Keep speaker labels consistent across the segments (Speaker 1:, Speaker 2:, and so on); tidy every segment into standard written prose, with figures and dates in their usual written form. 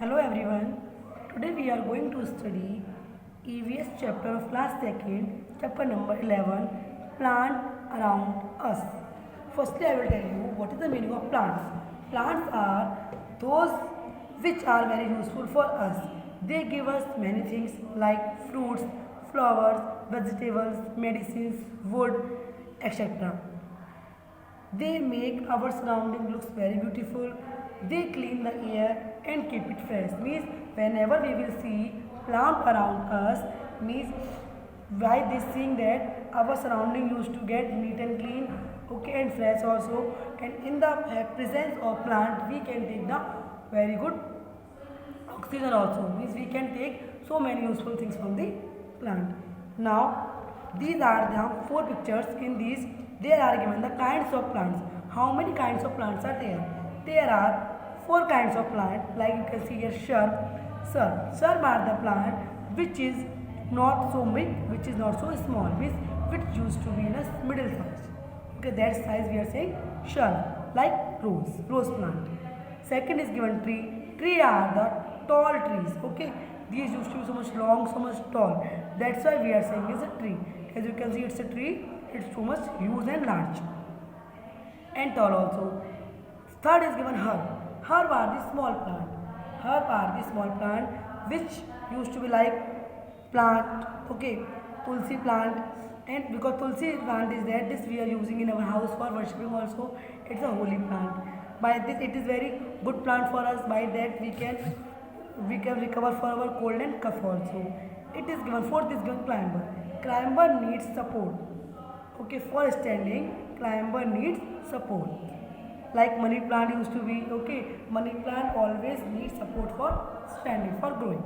Speaker 1: Hello everyone. Today we are going to study EVS chapter of class 2nd, chapter number 11, plant around us. Firstly, I will tell you what is the meaning of plants. Plants are those which are very useful for us. They give us many things like fruits, flowers, vegetables, medicines, wood, etc. They make our surrounding looks very beautiful. They clean the air and keep it fresh. Means whenever we will see plant around us, means why this thing that our surrounding used to get neat and clean, okay, and fresh also. And in the presence of plant, we can take the very good oxygen also. Means we can take so many useful things from the plant. Now these are the four pictures. In these there are given the kinds of plants. How many kinds of plants are there? There are four kinds of plant, like you can see here shrub. Shrub are the plant which is not so big, which is not so small, which used to be in a middle size. Okay, that size we are saying shrub, like rose plant. Second is given tree. Tree are the tall trees. Okay, these used to be so much long, so much tall. That's why we are saying is a tree. As you can see, it's a tree. It's so much huge and large and tall also. Third is given herb. Herb are the small plant. Herb are the small plant which used to be like plant. Okay, tulsi plant. And because tulsi plant is there, this we are using in our house for worshipping also. It's a holy plant. By this, it is very good plant for us. By that, we can recover for our cold and cough also. It is given. Fourth is given climber. Climber needs support. Okay, for standing, climber needs support. Like money plant used to be. Okay, money plant always needs support for standing, for growing.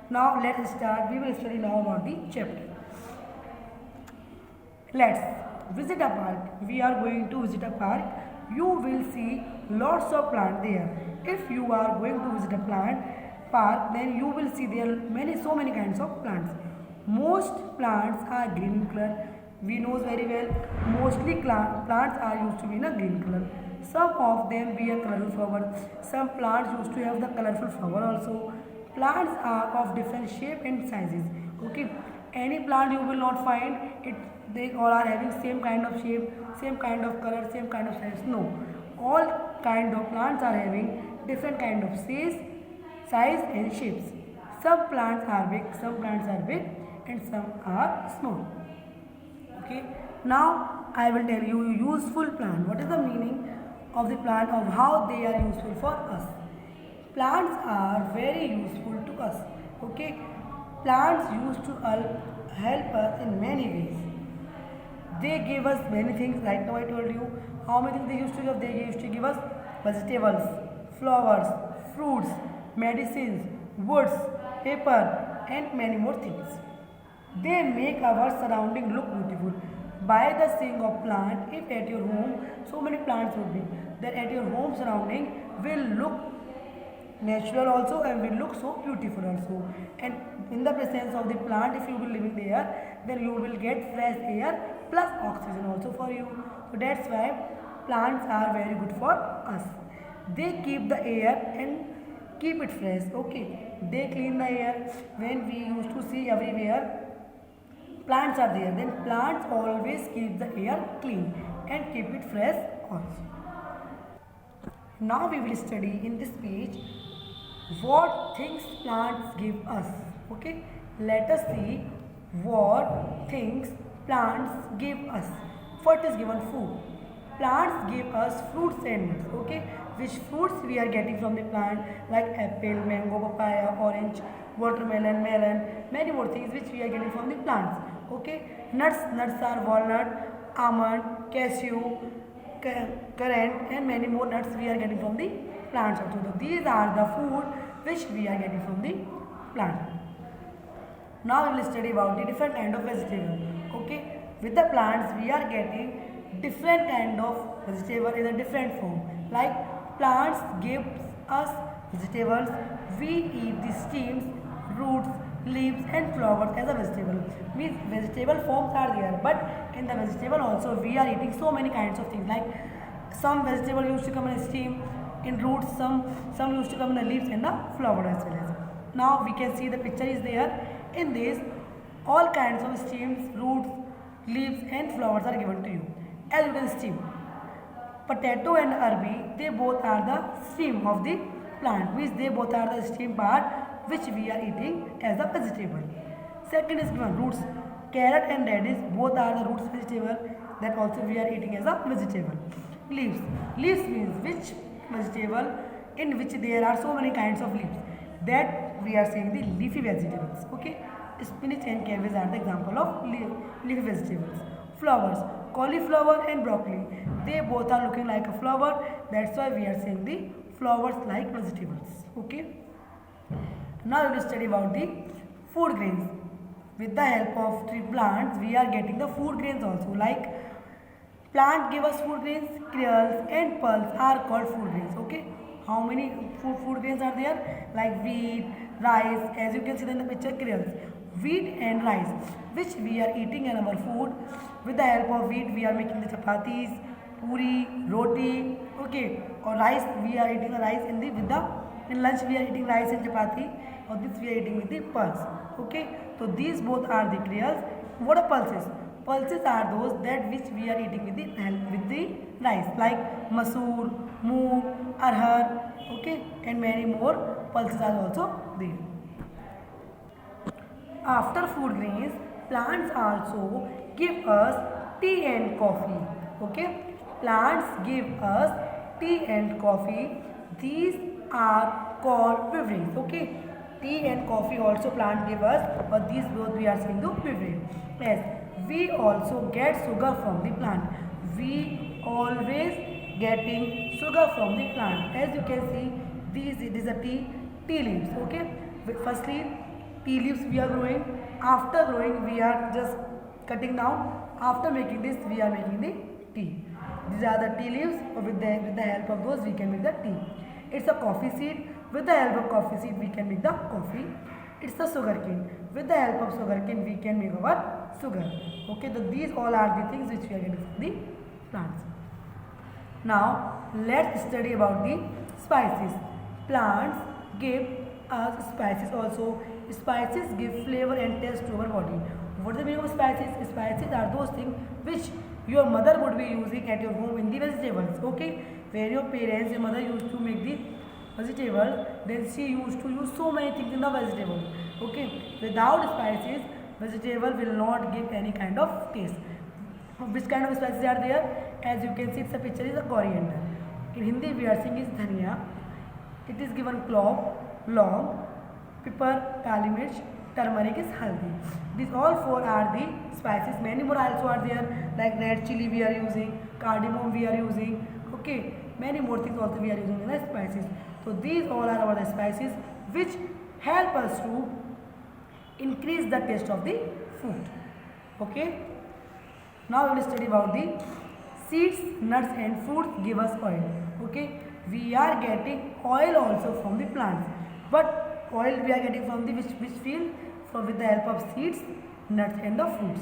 Speaker 1: Now let's start. We will study now about the chapter. Let's visit a park. We are going to visit a park. You will see lots of plant there. If you are going to visit a plant park, then you will see there so many kinds of plants. Most plants are green in color. We know very well. Mostly plants are used to be in a green color. Some of them bear colorful flower. Some plants used to have the colorful flower also. Plants are of different shape and sizes. Okay, any plant you will not find it. They all are having same kind of shape, same kind of color, same kind of size. No, all kind of plants are having different kind of size and shapes. Some plants are big, and some are small. Okay, now I will tell you useful plant. What is the meaning of the plant, of how they are useful for us? Plants are very useful to us. Okay, plants used to help us in many ways. They gave us many things. Right now I told you how many things they used to give. They used to give us vegetables, flowers, fruits, medicines, woods, paper, and many more things. They make our surrounding look beautiful. By the seeing of plant, if at your home so many plants would be, then at your home surrounding will look natural also and will look so beautiful also. And in the presence of the plant, if you will living there, then you will get fresh air plus oxygen also for you. So that's why plants are very good for us. They keep the air and keep it fresh. Okay, they clean the air. When we used to see everywhere plants are there, then plants always keep the air clean and keep it fresh also. Now we will study in this page what things plants give us. Okay, let us see what things plants give us. First is given food. Plants give us fruits and nuts. Okay, which fruits we are getting from the plant, like apple, mango, papaya, orange, watermelon, melon, many more things which we are getting from the plants. Okay, nuts are walnut, almond, cashew, currant, and many more nuts we are getting from the plants also. So these are the food which we are getting from the plant. Now we will study about the different kind of vegetable. Okay, with the plants we are getting different kind of vegetable in a different form. Like plants give us vegetables, we eat the stems, roots, leaves and flowers as a vegetable. Means vegetable forms are there, but in the vegetable also we are eating so many kinds of things. Like some vegetable used to come in steam, in roots, some used to come in the leaves and the flower as well as. Now we can see the picture is there. In this, all kinds of stems, roots, leaves and flowers are given to you. As you can see, potato and arbi, they both are the stem of the plant, which they both are the stem part which we are eating as a vegetable. Second is given roots. Carrot and radish both are the roots vegetable that also we are eating as a vegetable. Leaves. Leaves means which vegetable in which there are so many kinds of leaves, that we are saying the leafy vegetables. Okay. Spinach and cabbage are the example of leafy vegetables. Flowers. Cauliflower and broccoli, they both are looking like a flower, that's why we are saying the flowers like vegetables. Okay. Now we will study about the food grains. With the help of tree plants, we are getting the food grains also. Like plant give us food grains, cereals and pulse are called food grains. Okay. How many food grains are there? Like wheat, rice, as you can see in the picture, cereals. Wheat and rice, which we are eating in our food. With the help of wheat, we are making the chapatis, puri, roti. Okay. Or rice, we are eating the rice in lunch we are eating rice and chapati. Or this we are eating with the pulse. Okay. So these both are the cereals. What are pulses? Pulses are those that which we are eating with the rice, like masoor, moong, arhar. Okay. And many more pulses are also there. After food grains, plants also give us tea and coffee. Okay, plants give us tea and coffee. These are called beverages. Okay, tea and coffee also plant give us, but these both we are saying the beverage. Yes, we also get sugar from the plant. We always getting sugar from the plant. As you can see, it is a tea leaves. Okay, firstly tea leaves we are growing. After growing, we are just cutting down. After making this, we are making the tea. These are the tea leaves. With the help of those, we can make the tea. It's a coffee seed. With the help of coffee seed, we can make the coffee. It's the sugar cane. With the help of sugar cane, we can make our sugar. Okay, so these all are the things which we are getting from the plants. Now, let's study about the spices. Plants give us spices also. Spices give flavor and taste to our body. What is the meaning of spices? Spices are those things which your mother would be using at your home in the vegetables. Okay, where your parents, your mother used to make the vegetable, then she used to use so many things in the vegetable. Okay, without spices, vegetable will not give any kind of taste. Which kind of spices are there? As you can see, it's a picture is a coriander. In Hindi, we are saying is dhania. It is given clove, long, pepper, kali mirch, turmeric is haldi. These all four are the spices. Many more also are there, like red chili we are using, cardamom we are using. Okay, many more things also we are using in the spices. So these all are our spices which help us to increase the taste of the food. Okay. Now we will study about the seeds, nuts and fruits give us oil. Okay. We are getting oil also from the plants, but oil we are getting from the which field? With the help of seeds, nuts and the fruits.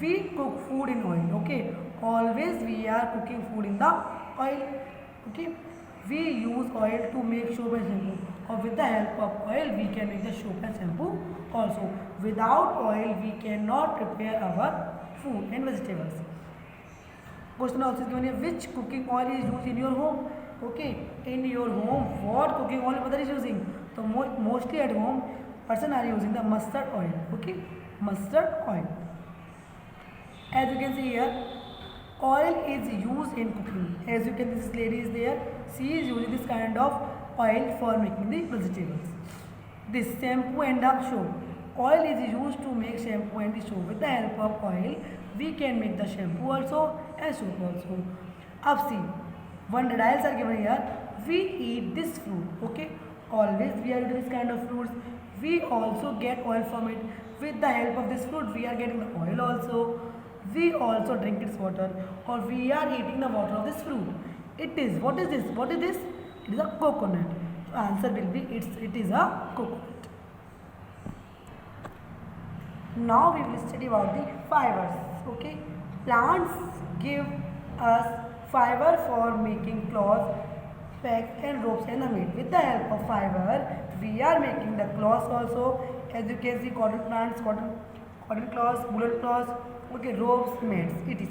Speaker 1: We cook food in oil. Okay. Always we are cooking food in the oil. Okay. We use oil to make soap and shampoo. Or with the help of oil, we can make the soap and shampoo also. Without oil, we cannot prepare our food and vegetables. Question also is given here, which cooking oil is used in your home? Okay, in your home, what cooking oil mother is using? So mostly at home, person are using the mustard oil. Okay, mustard oil. As you can see here, oil is used in cooking. As you can see, this lady is there. She is using this kind of oil for making the vegetables. This shampoo and the soap. Oil is used to make shampoo and the soap. With the help of oil, we can make the shampoo also and soap also. Up see, one rice are given here. We eat this fruit. Okay, always we are eating this kind of fruits. We also get oil from it. With the help of this fruit, we are getting the oil also. We also drink its water, or we are eating the water of this fruit. It is, what is this? What is this? It is a coconut. So answer will be it is a coconut. Now we will study about the fibers. Okay, plants give us fiber for making cloth, pegs and ropes and a meat. With the help of fiber, we are making the cloths also. As you can see, cotton plants, cotton cloths, woolen cloths, okay, ropes, mats, etc.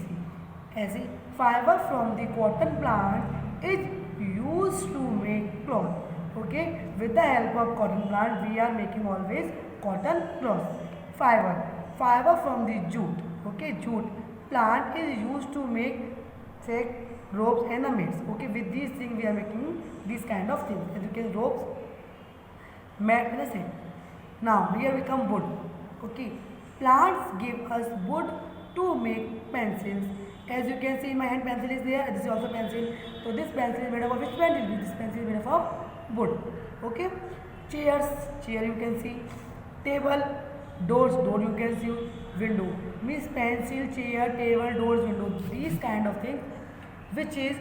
Speaker 1: As a fiber from the cotton plant is used to make cloth. Okay, with the help of cotton plant, we are making always cotton cloth. Fiber from the jute. Okay, jute plant is used to make say ropes and the mats. Okay, with these things we are making these kind of things. As you can ropes, mat and the same. Now here we come wood. Okay, plants give us wood to make pencils. As you can see in my hand, pencil is there. This is also pencil. So this pencil is made up of which pencil? This pencil is made up of wood. Okay, chair you can see. Table, door you can see. Window means pencil, chair, table, doors, window. These kind of things which is